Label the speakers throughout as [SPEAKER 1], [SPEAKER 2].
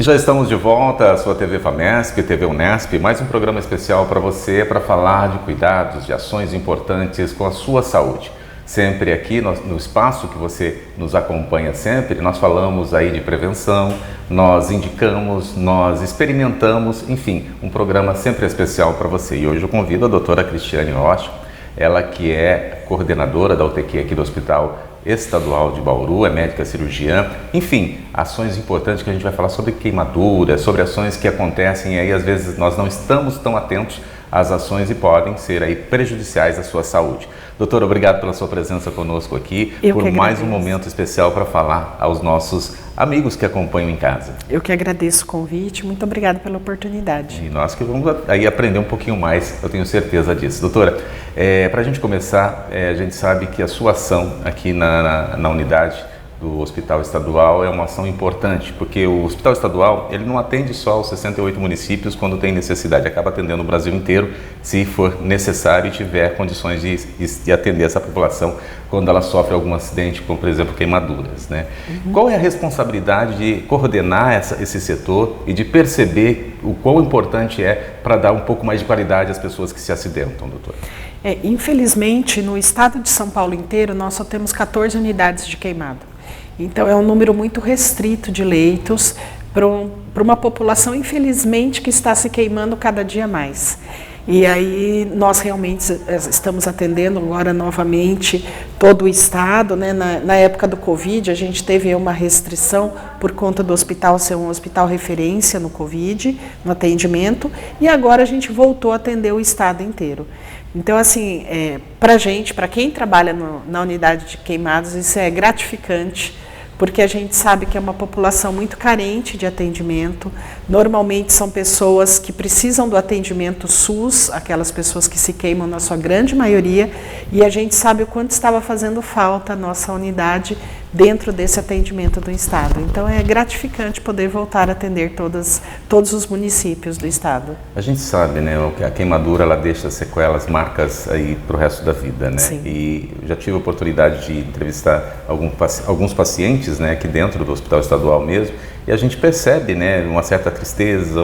[SPEAKER 1] E já estamos de volta à sua TV FAMESP, TV Unesp, mais um programa especial para você, para falar de cuidados, de ações importantes com a sua saúde. Sempre aqui no espaço que você nos acompanha sempre, nós falamos aí de prevenção, nós indicamos, nós experimentamos, enfim, um programa sempre especial para você. E hoje eu convido a doutora Cristiane Rocha, ela que é coordenadora da UTQ aqui do Hospital Estadual de Bauru, é médica cirurgiã, enfim, ações importantes que a gente vai falar sobre queimadura, sobre ações que acontecem e aí às vezes nós não estamos tão atentos às ações e podem ser aí prejudiciais à sua saúde. Doutora, obrigado pela sua presença conosco aqui, por mais um momento especial para falar aos nossos amigos que acompanham em casa.
[SPEAKER 2] Eu que agradeço o convite, muito obrigada pela oportunidade.
[SPEAKER 1] E nós que vamos aí aprender um pouquinho mais, eu tenho certeza disso. Doutora, para a gente começar, a gente sabe que a sua ação aqui na unidade do Hospital Estadual é uma ação importante, porque o Hospital Estadual ele não atende só os 68 municípios quando tem necessidade, acaba atendendo o Brasil inteiro, se for necessário e tiver condições de atender essa população quando ela sofre algum acidente, como por exemplo queimaduras, né? Qual é a responsabilidade de coordenar esse setor e de perceber o quão importante é para dar um pouco mais de qualidade às pessoas que se acidentam, doutor?
[SPEAKER 2] Infelizmente, no estado de São Paulo inteiro, nós só temos 14 unidades de queimado. Então, é um número muito restrito de leitos para uma população, infelizmente, que está se queimando cada dia mais. E aí, nós realmente estamos atendendo agora novamente todo o estado, né? Na época do Covid, a gente teve uma restrição por conta do hospital ser um hospital referência no Covid, no atendimento, e agora a gente voltou a atender o estado inteiro. Então, assim, para a gente, para quem trabalha na unidade de queimados, isso é gratificante, porque a gente sabe que é uma população muito carente de atendimento. Normalmente são pessoas que precisam do atendimento SUS, aquelas pessoas que se queimam na sua grande maioria, e a gente sabe o quanto estava fazendo falta a nossa unidade dentro desse atendimento do Estado. Então é gratificante poder voltar a atender todos os municípios do Estado.
[SPEAKER 1] A gente sabe, né, que a queimadura ela deixa sequelas, marcas aí para o resto da vida, né?
[SPEAKER 2] Sim.
[SPEAKER 1] E já tive a oportunidade de entrevistar alguns pacientes, né, aqui dentro do Hospital Estadual mesmo, e a gente percebe, né, uma certa tristeza,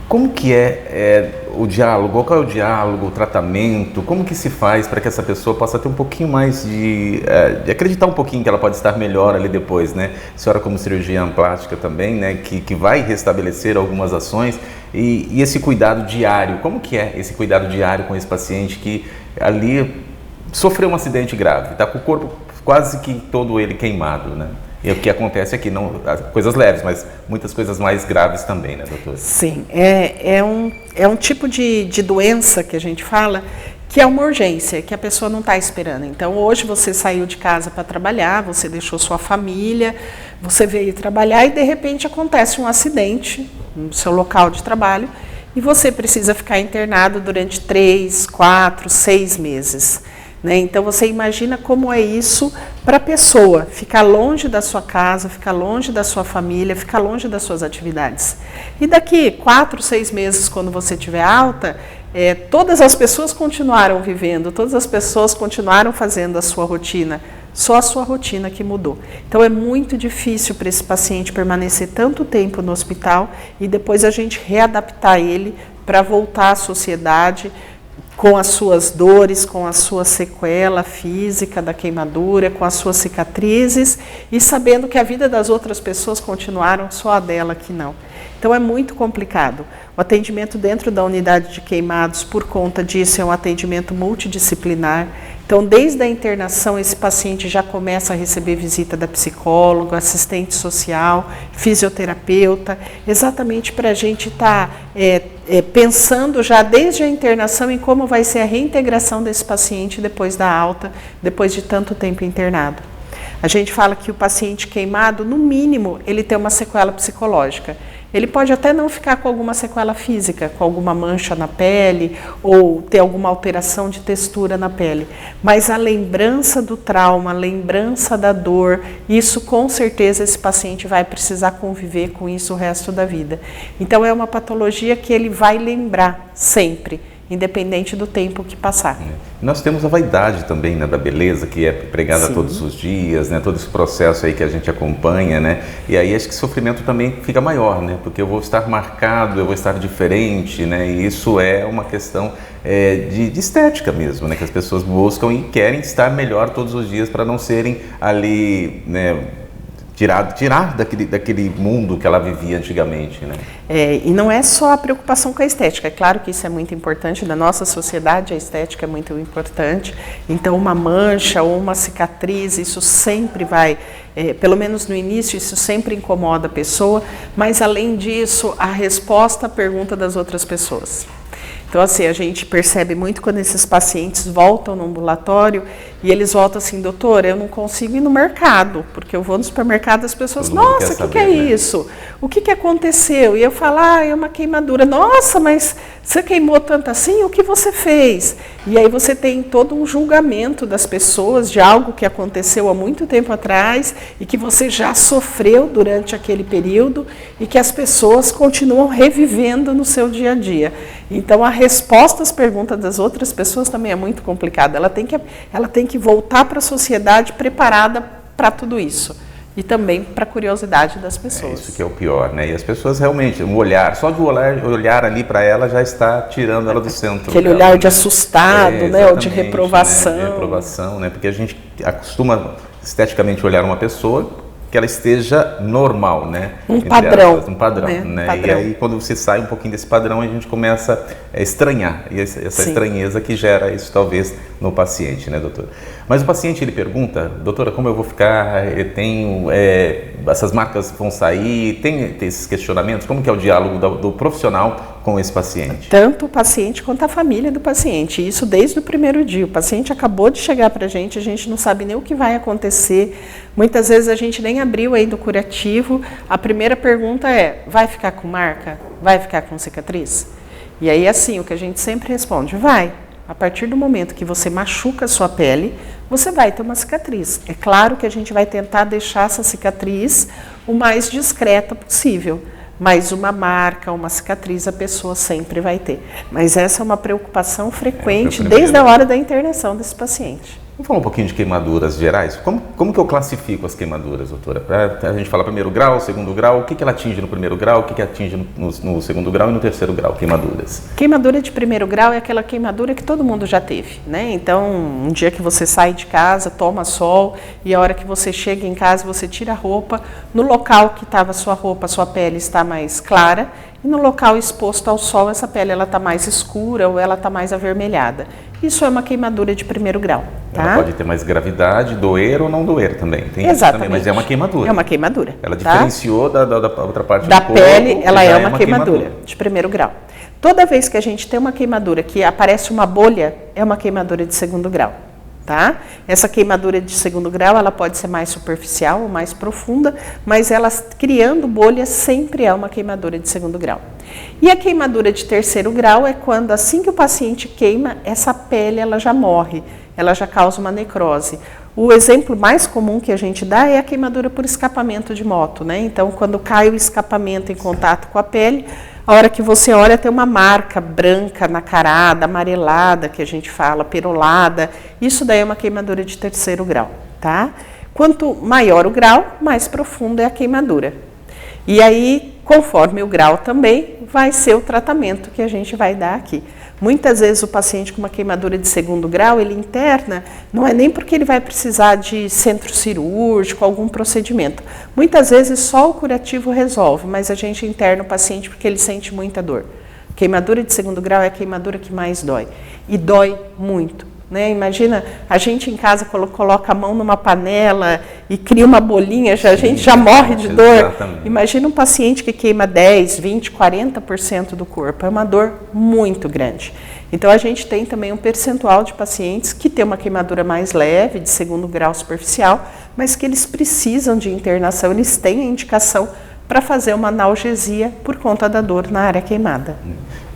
[SPEAKER 1] como que é o diálogo, qual é o diálogo, o tratamento, como que se faz para que essa pessoa possa ter um pouquinho mais de acreditar um pouquinho que ela pode estar melhor ali depois, né? A senhora como cirurgiã plástica também, né, que vai restabelecer algumas ações e esse cuidado diário, como que é esse cuidado diário com esse paciente que ali sofreu um acidente grave, está com o corpo quase que todo ele queimado, né? E o que acontece aqui, não coisas leves, mas muitas coisas mais graves também, né, doutora?
[SPEAKER 2] Sim, é um tipo de doença que a gente fala que é uma urgência, que a pessoa não está esperando. Então, hoje você saiu de casa para trabalhar, você deixou sua família, você veio trabalhar e, de repente, acontece um acidente no seu local de trabalho e você precisa ficar internado durante 3, 4, 6 meses. Então, você imagina como é isso para a pessoa, ficar longe da sua casa, ficar longe da sua família, ficar longe das suas atividades. E daqui 4, 6 meses, quando você tiver alta, todas as pessoas continuaram vivendo, todas as pessoas continuaram fazendo a sua rotina, só a sua rotina que mudou. Então, é muito difícil para esse paciente permanecer tanto tempo no hospital e depois a gente readaptar ele para voltar à sociedade, com as suas dores, com a sua sequela física da queimadura, com as suas cicatrizes e sabendo que a vida das outras pessoas continuaram, só a dela que não. Então é muito complicado. O atendimento dentro da unidade de queimados, por conta disso, é um atendimento multidisciplinar. Então, desde a internação, esse paciente já começa a receber visita da psicóloga, assistente social, fisioterapeuta, exatamente para a gente estar pensando já desde a internação em como vai ser a reintegração desse paciente depois da alta, depois de tanto tempo internado. A gente fala que o paciente queimado, no mínimo, ele tem uma sequela psicológica. Ele pode até não ficar com alguma sequela física, com alguma mancha na pele ou ter alguma alteração de textura na pele, mas a lembrança do trauma, a lembrança da dor, isso com certeza esse paciente vai precisar conviver com isso o resto da vida. Então é uma patologia que ele vai lembrar sempre independente do tempo que passar.
[SPEAKER 1] Nós temos a vaidade também, né, da beleza, que é pregada todos os dias, né, todo esse processo aí que a gente acompanha, né, e aí acho que o sofrimento também fica maior, né, porque eu vou estar marcado, eu vou estar diferente, né, e isso é uma questão de estética mesmo, né, que as pessoas buscam e querem estar melhor todos os dias para não serem ali, né, tirar daquele mundo que ela vivia antigamente, né?
[SPEAKER 2] E não é só a preocupação com a estética, é claro que isso é muito importante, na nossa sociedade a estética é muito importante, então uma mancha ou uma cicatriz, isso sempre vai, pelo menos no início, isso sempre incomoda a pessoa, mas além disso, a resposta à pergunta das outras pessoas. Então, assim, a gente percebe muito quando esses pacientes voltam no ambulatório e eles voltam assim, doutora, eu não consigo ir no mercado, porque eu vou no supermercado, as pessoas, nossa, o que é isso? O que aconteceu? E eu falo, é uma queimadura. Nossa, mas você queimou tanto assim? O que você fez? E aí você tem todo um julgamento das pessoas de algo que aconteceu há muito tempo atrás e que você já sofreu durante aquele período e que as pessoas continuam revivendo no seu dia a dia. Então, a resposta às perguntas das outras pessoas também é muito complicada. Ela tem que voltar para a sociedade preparada para tudo isso. E também para a curiosidade das pessoas.
[SPEAKER 1] Isso que é o pior, né? E as pessoas realmente, um olhar, só de olhar ali para ela já está tirando ela do centro.
[SPEAKER 2] Aquele
[SPEAKER 1] dela,
[SPEAKER 2] olhar
[SPEAKER 1] né?
[SPEAKER 2] de assustado, né? Ou de reprovação.
[SPEAKER 1] Né? De reprovação, né? Porque a gente acostuma esteticamente olhar uma pessoa que ela esteja normal, né?
[SPEAKER 2] Um padrão.
[SPEAKER 1] Um padrão, né? Padrão. E aí, quando você sai um pouquinho desse padrão, a gente começa a estranhar. E essa estranheza que gera isso, talvez, no paciente, né, doutora? Mas o paciente, ele pergunta, doutora, como eu vou ficar? Eu tenho, essas marcas vão sair? Tem esses questionamentos? Como que é o diálogo do profissional com esse paciente?
[SPEAKER 2] Tanto o paciente quanto a família do paciente. Isso desde o primeiro dia. O paciente acabou de chegar para a gente não sabe nem o que vai acontecer. Muitas vezes a gente nem abriu ainda o curativo. A primeira pergunta é, vai ficar com marca? Vai ficar com cicatriz? E aí, assim, o que a gente sempre responde, vai. A partir do momento que você machuca a sua pele, você vai ter uma cicatriz. É claro que a gente vai tentar deixar essa cicatriz o mais discreta possível. Mas uma marca, uma cicatriz, a pessoa sempre vai ter. Mas essa é uma preocupação frequente desde a hora da internação desse paciente.
[SPEAKER 1] Vamos falar um pouquinho de queimaduras gerais? Como que eu classifico as queimaduras, doutora? A gente fala primeiro grau, segundo grau, o que ela atinge no primeiro grau, o que atinge no segundo grau e no terceiro grau, queimaduras?
[SPEAKER 2] Queimadura de primeiro grau é aquela queimadura que todo mundo já teve, né? Então, um dia que você sai de casa, toma sol e a hora que você chega em casa, você tira a roupa, no local que estava a sua roupa, a sua pele está mais clara, e no local exposto ao sol, essa pele está mais escura ou ela está mais avermelhada. Isso é uma queimadura de primeiro grau. Tá?
[SPEAKER 1] Ela pode ter mais gravidade, doer ou não doer também. Tem
[SPEAKER 2] Exatamente.
[SPEAKER 1] Isso também, mas é uma queimadura.
[SPEAKER 2] É uma queimadura.
[SPEAKER 1] Ela diferenciou da outra parte
[SPEAKER 2] da
[SPEAKER 1] do corpo.
[SPEAKER 2] pele, ela é uma queimadura de primeiro grau. Toda vez que a gente tem uma queimadura que aparece uma bolha, é uma queimadura de segundo grau. Tá? Essa queimadura de segundo grau, ela pode ser mais superficial ou mais profunda, mas ela criando bolhas sempre é uma queimadura de segundo grau. E a queimadura de terceiro grau é quando assim que o paciente queima, essa pele ela já morre, ela já causa uma necrose. O exemplo mais comum que a gente dá é a queimadura por escapamento de moto, né? Então, quando cai o escapamento em contato com a pele, a hora que você olha tem uma marca branca nacarada, amarelada, que a gente fala, perolada. Isso daí é uma queimadura de terceiro grau, tá? Quanto maior o grau, mais profunda é a queimadura. E aí, conforme o grau também, vai ser o tratamento que a gente vai dar aqui. Muitas vezes o paciente com uma queimadura de segundo grau, ele interna, não é nem porque ele vai precisar de centro cirúrgico, algum procedimento. Muitas vezes só o curativo resolve, mas a gente interna o paciente porque ele sente muita dor. Queimadura de segundo grau é a queimadura que mais dói. E dói muito. Né? Imagina, a gente em casa coloca a mão numa panela e cria uma bolinha, a gente já morre de dor. Exatamente. Imagina um paciente que queima 10, 20, 40% do corpo. É uma dor muito grande. Então, a gente tem também um percentual de pacientes que tem uma queimadura mais leve, de segundo grau superficial, mas que eles precisam de internação, eles têm a indicação para fazer uma analgesia por conta da dor na área queimada.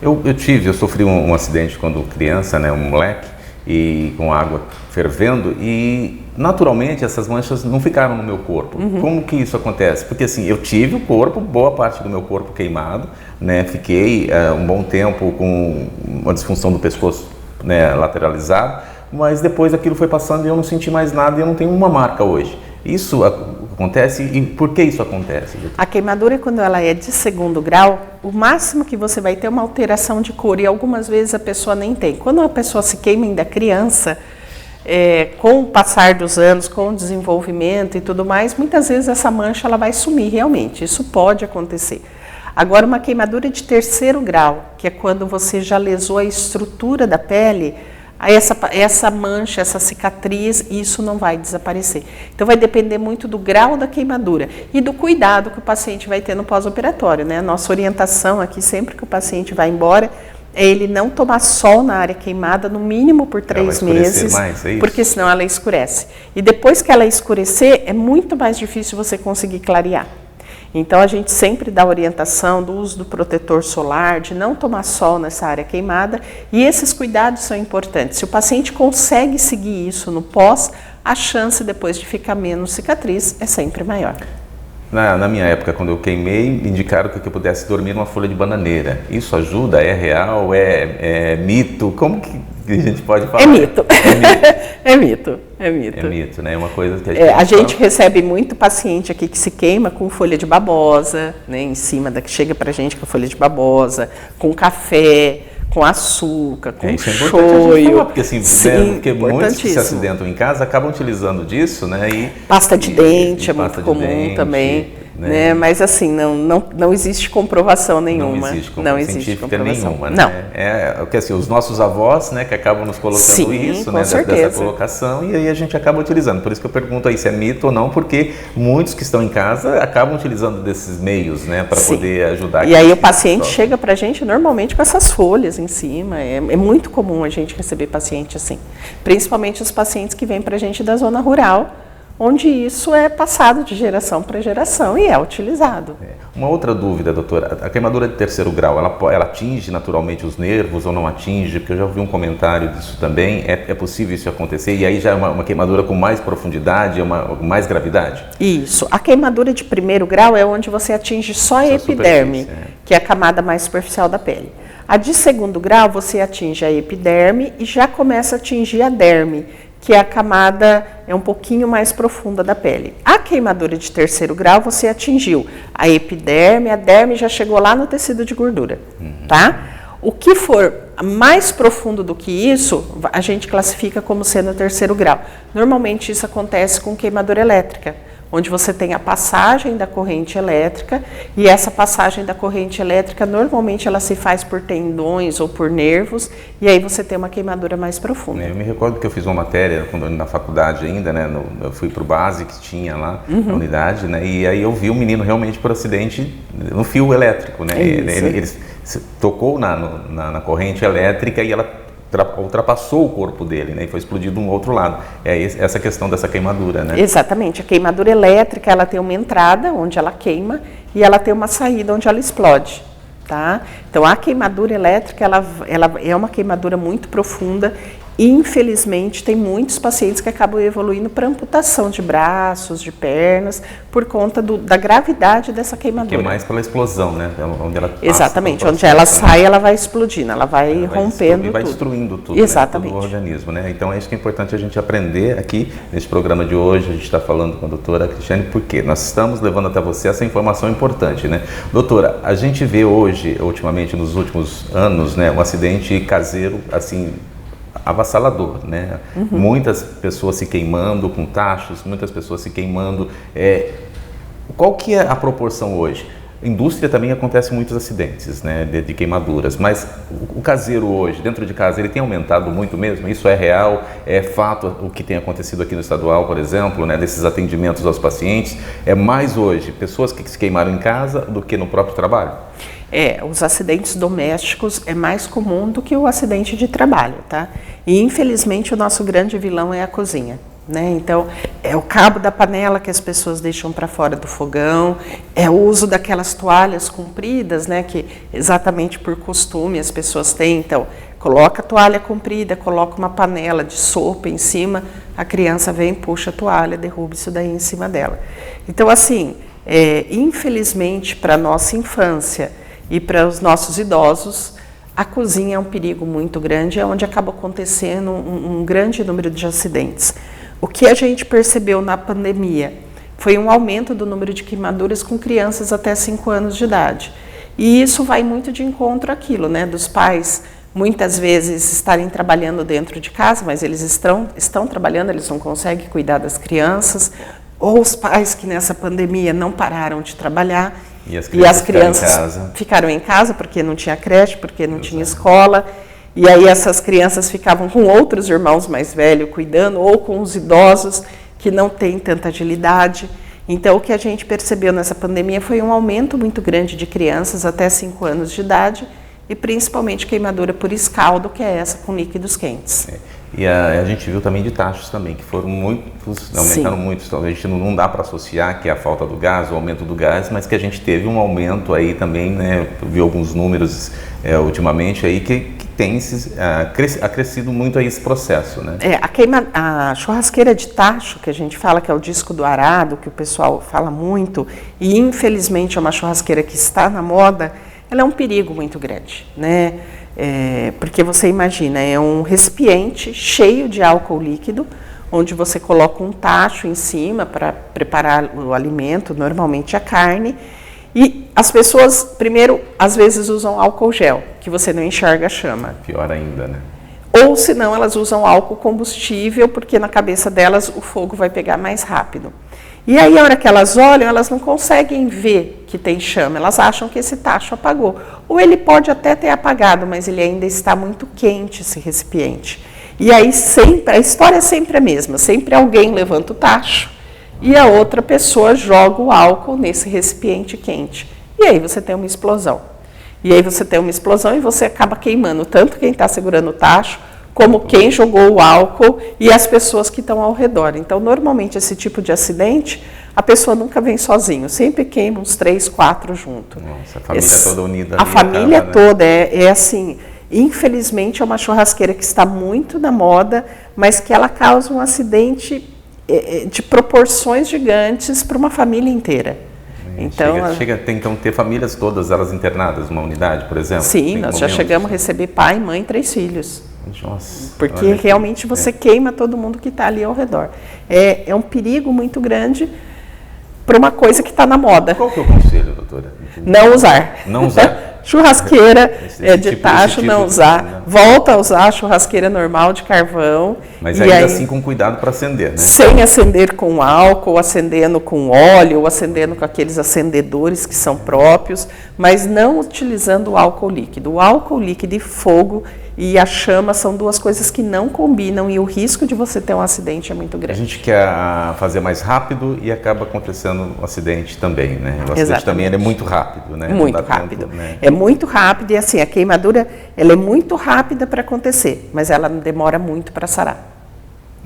[SPEAKER 1] Eu sofri um acidente quando criança, né, um moleque. e com água fervendo e naturalmente essas manchas não ficaram no meu corpo. Como que isso acontece? Porque assim, eu tive o corpo, boa parte do meu corpo queimado, né? Fiquei um bom tempo com uma disfunção do pescoço, né, lateralizado, mas depois aquilo foi passando e eu não senti mais nada e eu não tenho uma marca hoje. Isso acontece e por que isso acontece?
[SPEAKER 2] A queimadura, quando ela é de 2º grau, o máximo que você vai ter é uma alteração de cor e algumas vezes a pessoa nem tem. Quando a pessoa se queima ainda criança, com o passar dos anos, com o desenvolvimento e tudo mais, muitas vezes essa mancha ela vai sumir realmente, isso pode acontecer. Agora, uma queimadura de 3º grau, que é quando você já lesou a estrutura da pele, essa mancha, essa cicatriz, isso não vai desaparecer. Então vai depender muito do grau da queimadura e do cuidado que o paciente vai ter no pós-operatório, né? Nossa orientação aqui, sempre que o paciente vai embora, é ele não tomar sol na área queimada, no mínimo por 3 meses,
[SPEAKER 1] mais, é isso?
[SPEAKER 2] Porque senão ela escurece. E depois que ela escurecer, é muito mais difícil você conseguir clarear. Então, a gente sempre dá orientação do uso do protetor solar, de não tomar sol nessa área queimada, e esses cuidados são importantes. Se o paciente consegue seguir isso no pós, a chance depois de ficar menos cicatriz é sempre maior.
[SPEAKER 1] Na minha época, quando eu queimei, indicaram que eu pudesse dormir numa folha de bananeira. Isso ajuda? É real? É mito? Como que a gente pode falar?
[SPEAKER 2] É mito. É mito. É mito.
[SPEAKER 1] É mito, né? É uma coisa que
[SPEAKER 2] a gente recebe muito paciente aqui que se queima com folha de babosa, né? Em cima da que chega pra gente com folha de babosa, com café, com açúcar, com shoyu.
[SPEAKER 1] Porque assim, porque muitos que se acidentam em casa acabam utilizando disso, né?
[SPEAKER 2] Pasta de dente é muito comum também. Né? Mas assim, não existe comprovação nenhuma.
[SPEAKER 1] Não existe comprovação nenhuma, né?
[SPEAKER 2] Não.
[SPEAKER 1] Porque assim, os nossos avós, né, que acabam nos colocando isso, né, dessa colocação, e aí a gente acaba utilizando. Por isso que eu pergunto aí se é mito ou não, porque muitos que estão em casa acabam utilizando desses meios, né, para poder ajudar.
[SPEAKER 2] E aí o paciente chega pra gente normalmente com essas folhas em cima. É muito comum a gente receber paciente assim. Principalmente os pacientes que vêm pra gente da zona rural, onde isso é passado de geração para geração e é utilizado.
[SPEAKER 1] Uma outra dúvida, doutora, a queimadura de 3º grau, ela atinge naturalmente os nervos ou não atinge? Porque eu já ouvi um comentário disso também, é possível isso acontecer? E aí já é uma queimadura com mais profundidade, mais gravidade?
[SPEAKER 2] Isso, a queimadura de 1º grau é onde você atinge só a epiderme, que é a camada mais superficial da pele. A de 2º grau você atinge a epiderme e já começa a atingir a derme, que é a camada um pouquinho mais profunda da pele. A queimadura de 3º grau, você atingiu a epiderme, a derme já chegou lá no tecido de gordura, tá? O que for mais profundo do que isso, a gente classifica como sendo 3º grau. Normalmente isso acontece com queimadura elétrica, onde você tem a passagem da corrente elétrica, e essa passagem da corrente elétrica, normalmente ela se faz por tendões ou por nervos, e aí você tem uma queimadura mais profunda.
[SPEAKER 1] Eu me recordo que eu fiz uma matéria na faculdade ainda, né, eu fui para o base que tinha lá na unidade, né, e aí eu vi um menino realmente por acidente no fio elétrico, né, ele tocou na corrente elétrica e ela ultrapassou o corpo dele, né, e foi explodido um outro lado. É essa questão dessa queimadura, né?
[SPEAKER 2] Exatamente. A queimadura elétrica, ela tem uma entrada onde ela queima e ela tem uma saída onde ela explode, tá? Então, a queimadura elétrica, ela é uma queimadura muito profunda e, infelizmente, tem muitos pacientes que acabam evoluindo para amputação de braços, de pernas, por conta da gravidade dessa queimadura.
[SPEAKER 1] Que é mais pela explosão, né? Onde ela passa,
[SPEAKER 2] exatamente, onde ela sai, ela vai explodindo, ela vai rompendo
[SPEAKER 1] e vai
[SPEAKER 2] tudo.
[SPEAKER 1] Destruindo tudo,
[SPEAKER 2] exatamente.
[SPEAKER 1] Né? Todo o organismo, né? Então é isso que é importante a gente aprender aqui nesse programa de hoje. A gente está falando com a doutora Cristiane, porque nós estamos levando até você essa informação importante, né? Doutora, a gente vê hoje, ultimamente, nos últimos anos, né, um acidente caseiro, assim, avassalador, né? Muitas pessoas se queimando com tachos, muitas pessoas se queimando. Qual que é a proporção hoje? Indústria também acontece muitos acidentes, né, de queimaduras, mas o caseiro hoje, dentro de casa, ele tem aumentado muito mesmo? Isso é real? É fato o que tem acontecido aqui no estadual, por exemplo, né, desses atendimentos aos pacientes? É mais hoje pessoas que se queimaram em casa do que no próprio trabalho?
[SPEAKER 2] Os acidentes domésticos é mais comum do que o acidente de trabalho, tá? E infelizmente o nosso grande vilão é a cozinha, né? Então, é o cabo da panela que as pessoas deixam para fora do fogão, é o uso daquelas toalhas compridas, né? Que exatamente por costume as pessoas têm. Então, coloca a toalha comprida, coloca uma panela de sopa em cima, a criança vem, puxa a toalha, derruba isso daí em cima dela. Então, assim, infelizmente, para a nossa infância e para os nossos idosos, a cozinha é um perigo muito grande, é onde acaba acontecendo um grande número de acidentes. O que a gente percebeu na pandemia foi um aumento do número de queimaduras com crianças até 5 anos de idade. E isso vai muito de encontro àquilo, né, dos pais muitas vezes estarem trabalhando dentro de casa, mas eles estão trabalhando, eles não conseguem cuidar das crianças, ou os pais que nessa pandemia não pararam de trabalhar e as crianças ficaram em casa porque não tinha creche, porque não tinha escola, e aí essas crianças ficavam com outros irmãos mais velhos cuidando, ou com os idosos que não têm tanta agilidade. Então, o que a gente percebeu nessa pandemia foi um aumento muito grande de crianças até 5 anos de idade, e principalmente queimadura por escaldo, que é essa com líquidos quentes.
[SPEAKER 1] E a gente viu também de tachos também, que foram muitos, aumentaram muito. Então, a gente não dá para associar que é a falta do gás, o aumento do gás, mas que a gente teve um aumento aí também, né? Eu vi alguns números ultimamente aí que tem acrescido muito aí esse processo, né?
[SPEAKER 2] A churrasqueira de tacho, que a gente fala que é o disco do arado, que o pessoal fala muito, e infelizmente é uma churrasqueira que está na moda, ela é um perigo muito grande, né? Porque você imagina, é um recipiente cheio de álcool líquido, onde você coloca um tacho em cima para preparar o alimento, normalmente a carne, e as pessoas, primeiro, às vezes usam álcool gel, que você não enxerga a chama.
[SPEAKER 1] Pior ainda, né?
[SPEAKER 2] Ou senão elas usam álcool combustível, porque na cabeça delas o fogo vai pegar mais rápido. E aí, a hora que elas olham, elas não conseguem ver que tem chama, elas acham que esse tacho apagou. Ou ele pode até ter apagado, mas ele ainda está muito quente, esse recipiente. E aí, a história é sempre a mesma, sempre alguém levanta o tacho e a outra pessoa joga o álcool nesse recipiente quente. E aí você tem uma explosão. E aí você tem uma explosão e você acaba queimando tanto quem está segurando o tacho, como quem jogou o álcool e as pessoas que estão ao redor. Então, normalmente, esse tipo de acidente, a pessoa nunca vem sozinho, sempre queima uns 3, 4 juntos.
[SPEAKER 1] Nossa, a família toda unida.
[SPEAKER 2] A família toda, é assim, infelizmente é uma churrasqueira que está muito na moda, mas que ela causa um acidente de proporções gigantes para uma família inteira. Então,
[SPEAKER 1] chega a então ter famílias todas elas internadas numa unidade, por exemplo?
[SPEAKER 2] Sim, nós já chegamos a receber pai, mãe, 3 filhos.
[SPEAKER 1] Nossa,
[SPEAKER 2] porque realmente você queima todo mundo que está ali ao redor. É um perigo muito grande para uma coisa que está na moda.
[SPEAKER 1] Qual que é o conselho, doutora?
[SPEAKER 2] Não usar.
[SPEAKER 1] Não usar?
[SPEAKER 2] Churrasqueira de tacho, não usar. Volta a usar a churrasqueira normal de carvão.
[SPEAKER 1] Mas ainda assim com cuidado para acender, né?
[SPEAKER 2] Sem acender com álcool, acendendo com óleo, ou acendendo com aqueles acendedores que são próprios, mas não utilizando o álcool líquido. O álcool líquido e fogo e a chama são duas coisas que não combinam e o risco de você ter um acidente é muito grande.
[SPEAKER 1] A gente quer fazer mais rápido e acaba acontecendo um acidente também, né? O acidente
[SPEAKER 2] Exatamente.
[SPEAKER 1] também é muito rápido, né?
[SPEAKER 2] Muito rápido. Tempo, né? É muito rápido e assim, a queimadura ela é muito rápida para acontecer, mas ela demora muito para sarar.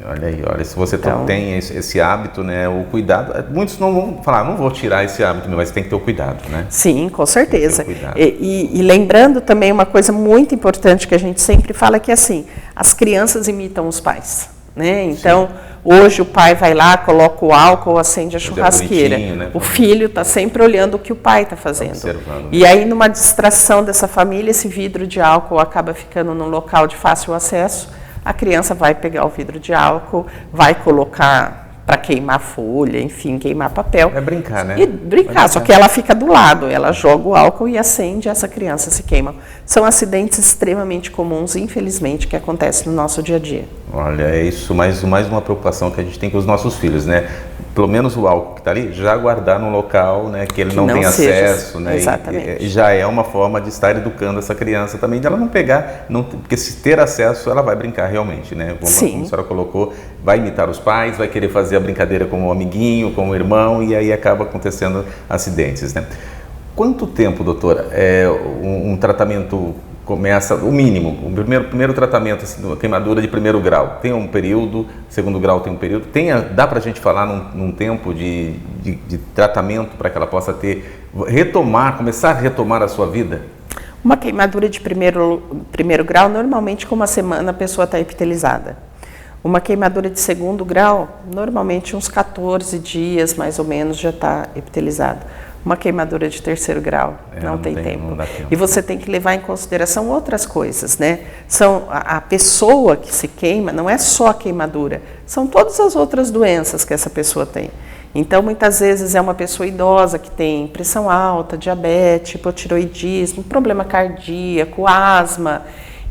[SPEAKER 1] Olha aí, olha, se você tem esse hábito, né, o cuidado, muitos não vão falar, não vou tirar esse hábito, mas tem que ter o cuidado, né?
[SPEAKER 2] Sim, com certeza. E lembrando também uma coisa muito importante que a gente sempre fala, que é assim, as crianças imitam os pais, né? Então, hoje o pai vai lá, coloca o álcool, acende a churrasqueira. Né? O filho está sempre olhando o que o pai está fazendo. E aí, numa distração dessa família, esse vidro de álcool acaba ficando num local de fácil acesso. A criança vai pegar o vidro de álcool, vai colocar para queimar folha, enfim, queimar papel.
[SPEAKER 1] É brincar, né?
[SPEAKER 2] E brincar, só que ela fica do lado, ela joga o álcool e acende, essa criança se queima. São acidentes extremamente comuns, infelizmente, que acontecem no nosso dia a dia.
[SPEAKER 1] Olha, é isso, mais uma preocupação que a gente tem com os nossos filhos, né? Pelo menos o álcool que está ali, já guardar num local, né, que ele não tem acesso, né?
[SPEAKER 2] Exatamente.
[SPEAKER 1] E já é uma forma de estar educando essa criança também, de ela não pegar, porque se ter acesso, ela vai brincar realmente, né? Como a senhora colocou, vai imitar os pais, vai querer fazer a brincadeira com o amiguinho, com o irmão, e aí acaba acontecendo acidentes, né? Quanto tempo, doutora, um tratamento começa, o mínimo, o primeiro tratamento, assim, uma queimadura de 1º grau, tem um período, 2º grau tem um período, dá para a gente falar num tempo de tratamento para que ela possa começar a retomar a sua vida?
[SPEAKER 2] Uma queimadura de primeiro grau, normalmente com uma semana a pessoa está epitelizada. Uma queimadura de segundo grau, normalmente uns 14 dias mais ou menos já está epitelizado. Uma queimadura de terceiro grau, não tem tempo.
[SPEAKER 1] Não dá tempo.
[SPEAKER 2] E você tem que levar em consideração outras coisas, né? São a pessoa que se queima, não é só a queimadura, são todas as outras doenças que essa pessoa tem. Então, muitas vezes é uma pessoa idosa que tem pressão alta, diabetes, hipotiroidismo, problema cardíaco, asma.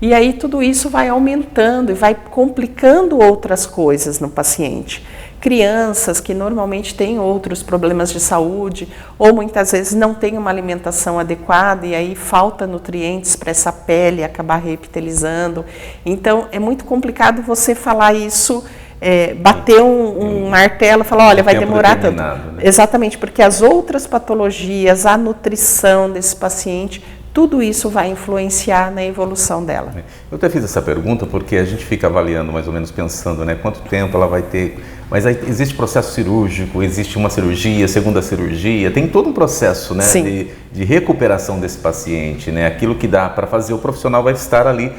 [SPEAKER 2] E aí tudo isso vai aumentando e vai complicando outras coisas no paciente. Crianças que normalmente têm outros problemas de saúde ou muitas vezes não têm uma alimentação adequada e aí falta nutrientes para essa pele acabar reepitelizando. Então é muito complicado você falar isso, bater um martelo e falar, olha, vai demorar tanto.
[SPEAKER 1] Né?
[SPEAKER 2] Exatamente, porque as outras patologias, a nutrição desse paciente, tudo isso vai influenciar na evolução dela.
[SPEAKER 1] Eu até fiz essa pergunta porque a gente fica avaliando, mais ou menos pensando, né, quanto tempo ela vai ter. Mas aí existe processo cirúrgico, existe uma cirurgia, segunda cirurgia, tem todo um processo, né, de recuperação desse paciente, né? Aquilo que dá para fazer, o profissional vai estar ali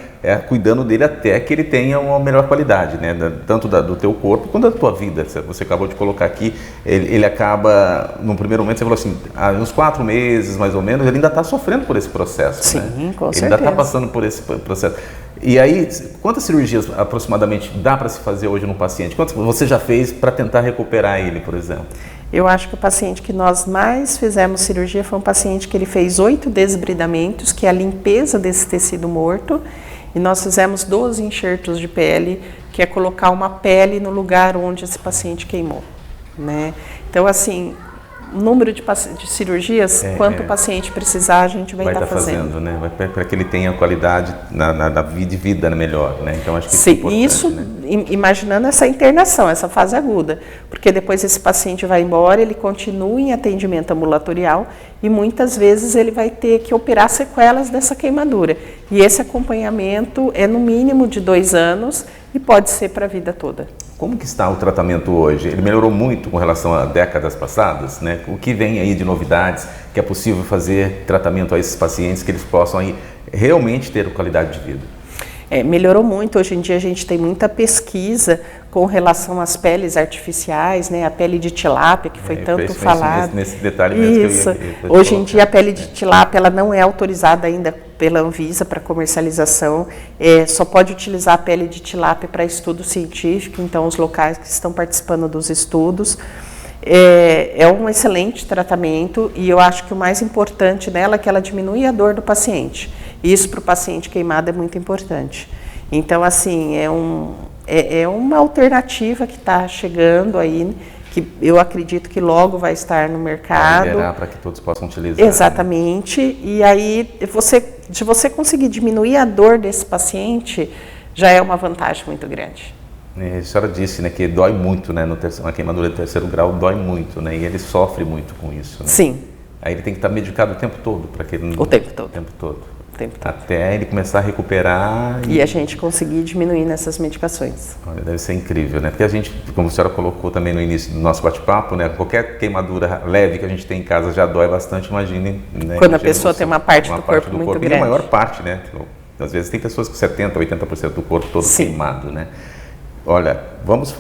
[SPEAKER 1] cuidando dele até que ele tenha uma melhor qualidade, né? Tanto do teu corpo quanto da tua vida. Você acabou de colocar aqui, ele acaba, no primeiro momento você falou assim, uns 4 meses mais ou menos, ele ainda está sofrendo por esse processo.
[SPEAKER 2] Sim,
[SPEAKER 1] né?
[SPEAKER 2] Com certeza.
[SPEAKER 1] Ele ainda está passando por esse processo. E aí, quantas cirurgias aproximadamente dá para se fazer hoje no paciente? Quantas você já fez para tentar recuperar ele, por exemplo?
[SPEAKER 2] Eu acho que o paciente que nós mais fizemos cirurgia foi um paciente que ele fez 8 desbridamentos, que é a limpeza desse tecido morto, e nós fizemos 12 enxertos de pele, que é colocar uma pele no lugar onde esse paciente queimou, né? Então, assim, o número de cirurgias, quanto o paciente precisar, a gente vai estar fazendo.
[SPEAKER 1] Né? Para que ele tenha qualidade na vida melhor, né? Então acho que
[SPEAKER 2] sim,
[SPEAKER 1] isso é importante,
[SPEAKER 2] isso
[SPEAKER 1] né?
[SPEAKER 2] Imaginando essa internação, essa fase aguda, porque depois esse paciente vai embora, ele continua em atendimento ambulatorial e muitas vezes ele vai ter que operar sequelas dessa queimadura. E esse acompanhamento é no mínimo de 2 anos e pode ser para a vida toda.
[SPEAKER 1] Como que está o tratamento hoje? Ele melhorou muito com relação a décadas passadas, né? O que vem aí de novidades, que é possível fazer tratamento a esses pacientes, que eles possam aí realmente ter qualidade de vida?
[SPEAKER 2] Melhorou muito. Hoje em dia a gente tem muita pesquisa com relação às peles artificiais, né? A pele de tilápia, que foi tanto falada.
[SPEAKER 1] Nesse detalhe mesmo.
[SPEAKER 2] Isso. Hoje em dia a pele de tilápia ela não é autorizada ainda pela Anvisa para comercialização. Só pode utilizar a pele de tilápia para estudo científico, então os locais que estão participando dos estudos. É um excelente tratamento e eu acho que o mais importante nela é que ela diminui a dor do paciente. Isso para o paciente queimado é muito importante. Então, assim, é uma alternativa que está chegando aí, que eu acredito que logo vai estar no mercado.
[SPEAKER 1] Para que todos possam utilizar.
[SPEAKER 2] Exatamente. Né? E aí, se você conseguir diminuir a dor desse paciente, já é uma vantagem muito grande.
[SPEAKER 1] A senhora disse, né, que dói muito, né, uma queimadura de terceiro grau dói muito, né, e ele sofre muito com isso. Né?
[SPEAKER 2] Sim.
[SPEAKER 1] Aí ele tem que estar medicado o tempo todo para que ele
[SPEAKER 2] o tempo todo.
[SPEAKER 1] Até ele começar a recuperar.
[SPEAKER 2] E a gente conseguir diminuir nessas medicações.
[SPEAKER 1] Olha, deve ser incrível, né? Porque a gente, como a senhora colocou também no início do nosso bate-papo, né? Qualquer queimadura leve que a gente tem em casa já dói bastante, imagine. Né?
[SPEAKER 2] Quando a pessoa tem uma parte do corpo muito grande.
[SPEAKER 1] E a maior parte, né? Às vezes tem pessoas com 70%, 80% do corpo todo queimado, né? Olha, vamos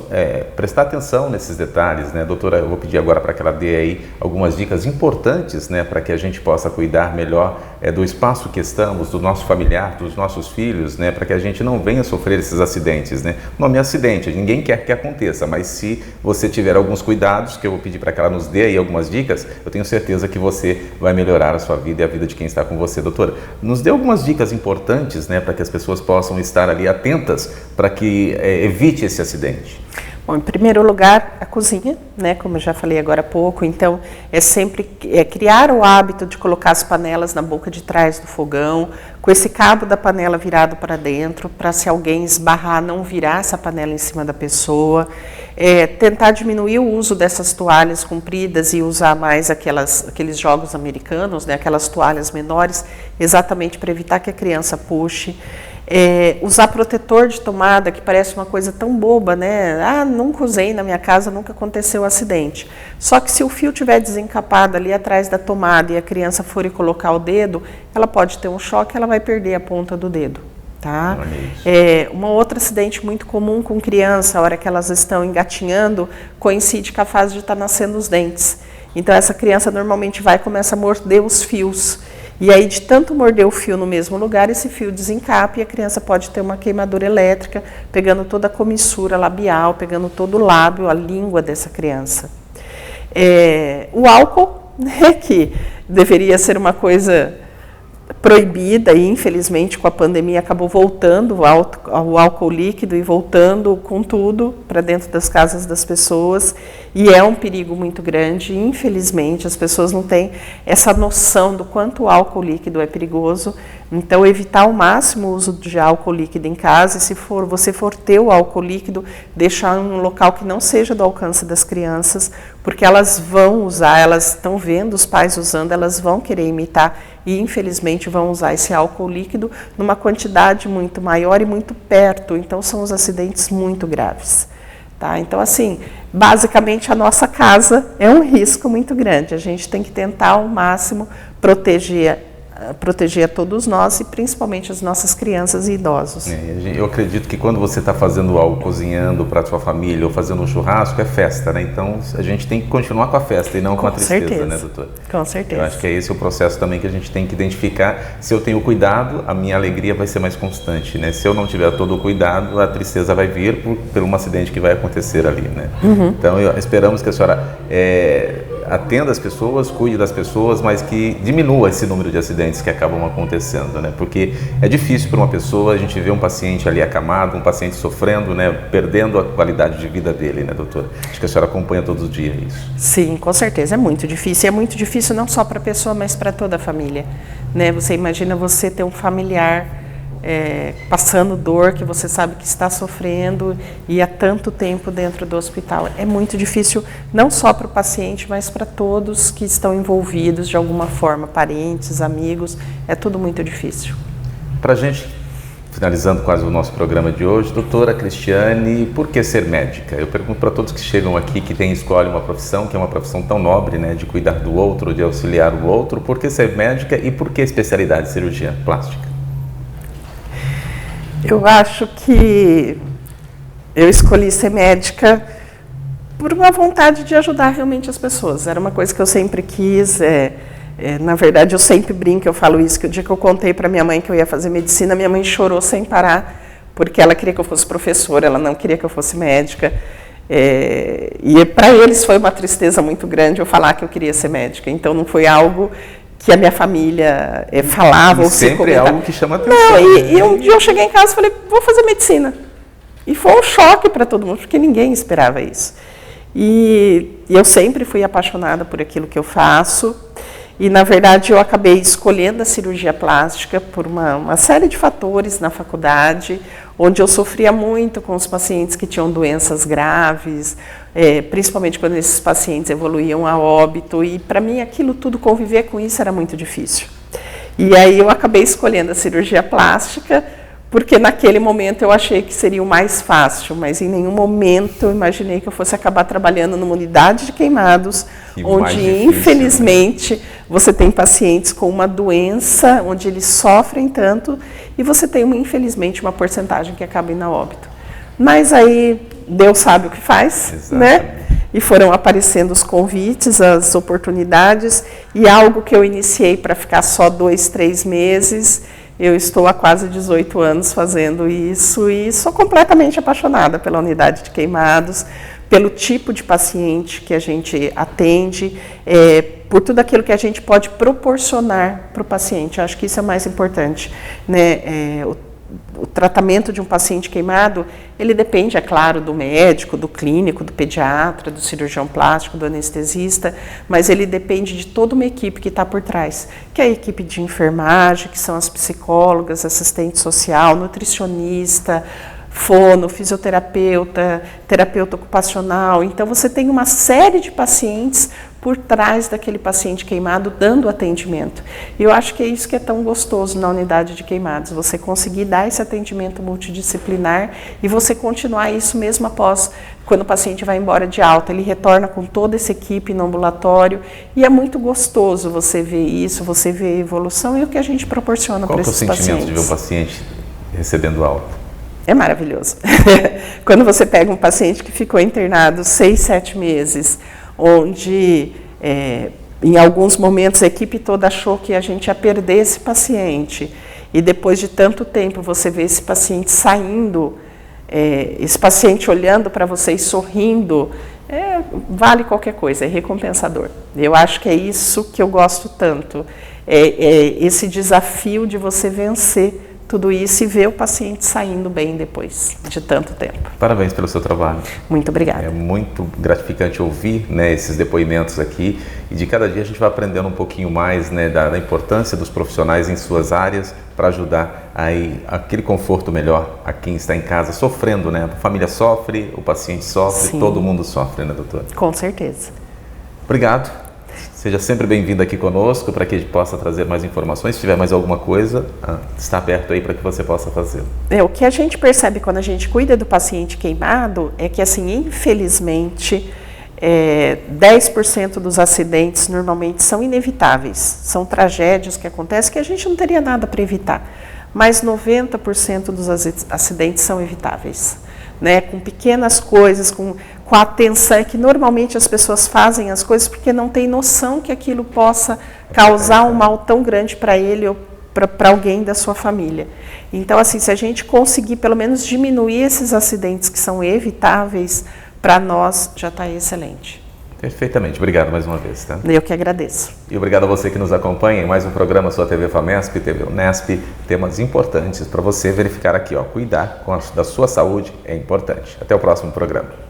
[SPEAKER 1] prestar atenção nesses detalhes, né, doutora? Eu vou pedir agora para que ela dê aí algumas dicas importantes, né, para que a gente possa cuidar melhor do espaço que estamos, do nosso familiar, dos nossos filhos, né, para que a gente não venha sofrer esses acidentes, né? O nome é acidente, ninguém quer que aconteça, mas se você tiver alguns cuidados, que eu vou pedir para que ela nos dê aí algumas dicas, eu tenho certeza que você vai melhorar a sua vida e a vida de quem está com você, doutora. Nos dê algumas dicas importantes, né, para que as pessoas possam estar ali atentas para que evite esse acidente.
[SPEAKER 2] Bom, em primeiro lugar, a cozinha, né, como eu já falei agora há pouco, então é sempre criar o hábito de colocar as panelas na boca de trás do fogão, com esse cabo da panela virado para dentro, para se alguém esbarrar, não virar essa panela em cima da pessoa. Tentar diminuir o uso dessas toalhas compridas e usar mais aqueles jogos americanos, né, aquelas toalhas menores, exatamente para evitar que a criança puxe. Usar protetor de tomada, que parece uma coisa tão boba, né? Ah, nunca usei na minha casa, nunca aconteceu um acidente. Só que se o fio estiver desencapado ali atrás da tomada e a criança for colocar o dedo, ela pode ter um choque, ela vai perder a ponta do dedo. Tá? Um outro acidente muito comum com criança, a hora que elas estão engatinhando, coincide com a fase de estar nascendo os dentes. Então essa criança normalmente vai e começa a morder os fios. E aí de tanto morder o fio no mesmo lugar, esse fio desencapa e a criança pode ter uma queimadura elétrica, pegando toda a comissura labial, pegando todo o lábio, a língua dessa criança. O álcool, né, que deveria ser uma coisa proibida e infelizmente com a pandemia acabou voltando o álcool líquido e voltando com tudo para dentro das casas das pessoas, e é um perigo muito grande. Infelizmente as pessoas não têm essa noção do quanto o álcool líquido é perigoso. Então evitar ao máximo o uso de álcool líquido em casa, e se você for ter o álcool líquido, deixar em um local que não seja do alcance das crianças, porque elas vão usar, elas estão vendo os pais usando, elas vão querer imitar e infelizmente vão usar esse álcool líquido numa quantidade muito maior e muito perto, então são os acidentes muito graves. Tá? Então assim, basicamente a nossa casa é um risco muito grande, a gente tem que tentar ao máximo proteger a todos nós e principalmente as nossas crianças e idosos.
[SPEAKER 1] Eu acredito que quando você está fazendo algo, cozinhando para a sua família ou fazendo um churrasco, é festa, né? Então a gente tem que continuar com a festa e não com a tristeza,
[SPEAKER 2] certeza,
[SPEAKER 1] né, doutora?
[SPEAKER 2] Com certeza.
[SPEAKER 1] Eu acho que esse é o processo também que a gente tem que identificar. Se eu tenho cuidado, a minha alegria vai ser mais constante, né? Se eu não tiver todo o cuidado, a tristeza vai vir por um acidente que vai acontecer ali, né? Então esperamos que a senhora atenda as pessoas, cuide das pessoas, mas que diminua esse número de acidentes que acabam acontecendo, né? Porque é difícil para uma pessoa a gente ver um paciente ali acamado, um paciente sofrendo, né? Perdendo a qualidade de vida dele, né, doutora? Acho que a senhora acompanha todos os dias isso.
[SPEAKER 2] Sim, com certeza, é muito difícil. É muito difícil não só para a pessoa, mas para toda a família, né? Você imagina você ter um familiar passando dor, que você sabe que está sofrendo e há tanto tempo dentro do hospital. É muito difícil, não só para o paciente, mas para todos que estão envolvidos de alguma forma, parentes, amigos, é tudo muito difícil.
[SPEAKER 1] Para a gente, finalizando quase o nosso programa de hoje, doutora Cristiane, por que ser médica? Eu pergunto para todos que chegam aqui, que escolhem uma profissão, que é uma profissão tão nobre, né, de cuidar do outro, de auxiliar o outro, por que ser médica e por que especialidade de cirurgia plástica?
[SPEAKER 2] Eu acho que eu escolhi ser médica por uma vontade de ajudar realmente as pessoas. Era uma coisa que eu sempre quis. Na verdade, eu sempre brinco, eu falo isso, que o dia que eu contei para minha mãe que eu ia fazer medicina, minha mãe chorou sem parar, porque ela queria que eu fosse professora, ela não queria que eu fosse médica. E para eles foi uma tristeza muito grande eu falar que eu queria ser médica. Então não foi algo que a minha família falava ou se
[SPEAKER 1] sempre é algo que chama atenção.
[SPEAKER 2] Não, e um dia eu cheguei em casa e falei, vou fazer medicina. E foi um choque para todo mundo, porque ninguém esperava isso. E eu sempre fui apaixonada por aquilo que eu faço. E, na verdade, eu acabei escolhendo a cirurgia plástica por uma série de fatores na faculdade, onde eu sofria muito com os pacientes que tinham doenças graves, principalmente quando esses pacientes evoluíam a óbito, e para mim aquilo tudo, conviver com isso era muito difícil. E aí eu acabei escolhendo a cirurgia plástica, porque naquele momento eu achei que seria o mais fácil, mas em nenhum momento eu imaginei que eu fosse acabar trabalhando numa unidade de queimados, onde difícil, infelizmente, você tem pacientes com uma doença, onde eles sofrem tanto, e você tem, infelizmente, uma porcentagem que acaba indo a óbito. Mas aí Deus sabe o que faz, exatamente, né? E foram aparecendo os convites, as oportunidades, e algo que eu iniciei para ficar só 2, 3 meses, eu estou há quase 18 anos fazendo isso e sou completamente apaixonada pela unidade de queimados, pelo tipo de paciente que a gente atende, por tudo aquilo que a gente pode proporcionar para o paciente. Eu acho que isso é mais importante, né? O tratamento de um paciente queimado, ele depende, é claro, do médico, do clínico, do pediatra, do cirurgião plástico, do anestesista, mas ele depende de toda uma equipe que está por trás, que é a equipe de enfermagem, que são as psicólogas, assistente social, nutricionista, fono, fisioterapeuta, terapeuta ocupacional. Então, você tem uma série de pacientes por trás daquele paciente queimado, dando atendimento. E eu acho que é isso que é tão gostoso na unidade de queimados, você conseguir dar esse atendimento multidisciplinar e você continuar isso mesmo após, quando o paciente vai embora de alta, ele retorna com toda essa equipe no ambulatório e é muito gostoso você ver isso, você ver a evolução e o que a gente proporciona para esses pacientes.
[SPEAKER 1] Qual é o sentimento de ver o paciente recebendo alta?
[SPEAKER 2] É maravilhoso. Quando você pega um paciente que ficou internado 6, 7 meses, onde em alguns momentos a equipe toda achou que a gente ia perder esse paciente, e depois de tanto tempo você vê esse paciente saindo, esse paciente olhando para você e sorrindo, vale qualquer coisa, é recompensador. Eu acho que é isso que eu gosto tanto, esse desafio de você vencer tudo isso e ver o paciente saindo bem depois de tanto tempo.
[SPEAKER 1] Parabéns pelo seu trabalho.
[SPEAKER 2] Muito obrigada.
[SPEAKER 1] É muito gratificante ouvir, né, esses depoimentos aqui, e de cada dia a gente vai aprendendo um pouquinho mais, né, da importância dos profissionais em suas áreas para ajudar aí aquele conforto melhor a quem está em casa sofrendo, né? A família sofre, o paciente sofre,
[SPEAKER 2] Sim.
[SPEAKER 1] Todo mundo sofre, né, doutora?
[SPEAKER 2] Com certeza.
[SPEAKER 1] Obrigado. Seja sempre bem-vindo aqui conosco para que a gente possa trazer mais informações. Se tiver mais alguma coisa, está aberto aí para que você possa fazer.
[SPEAKER 2] O que a gente percebe quando a gente cuida do paciente queimado é que, assim, infelizmente, 10% dos acidentes normalmente são inevitáveis. São tragédias que acontecem que a gente não teria nada para evitar. Mas 90% dos acidentes são evitáveis. Né, com pequenas coisas, com a atenção, que normalmente as pessoas fazem as coisas porque não tem noção que aquilo possa causar um mal tão grande para ele ou para alguém da sua família. Então, assim, se a gente conseguir pelo menos diminuir esses acidentes que são evitáveis, para nós já está excelente.
[SPEAKER 1] Perfeitamente. Obrigado mais uma vez. Tá?
[SPEAKER 2] Eu que agradeço.
[SPEAKER 1] E obrigado a você que nos acompanha em mais um programa Sua TV FAMESP, TV Unesp. Temas importantes para você verificar aqui. Cuidar da sua saúde é importante. Até o próximo programa.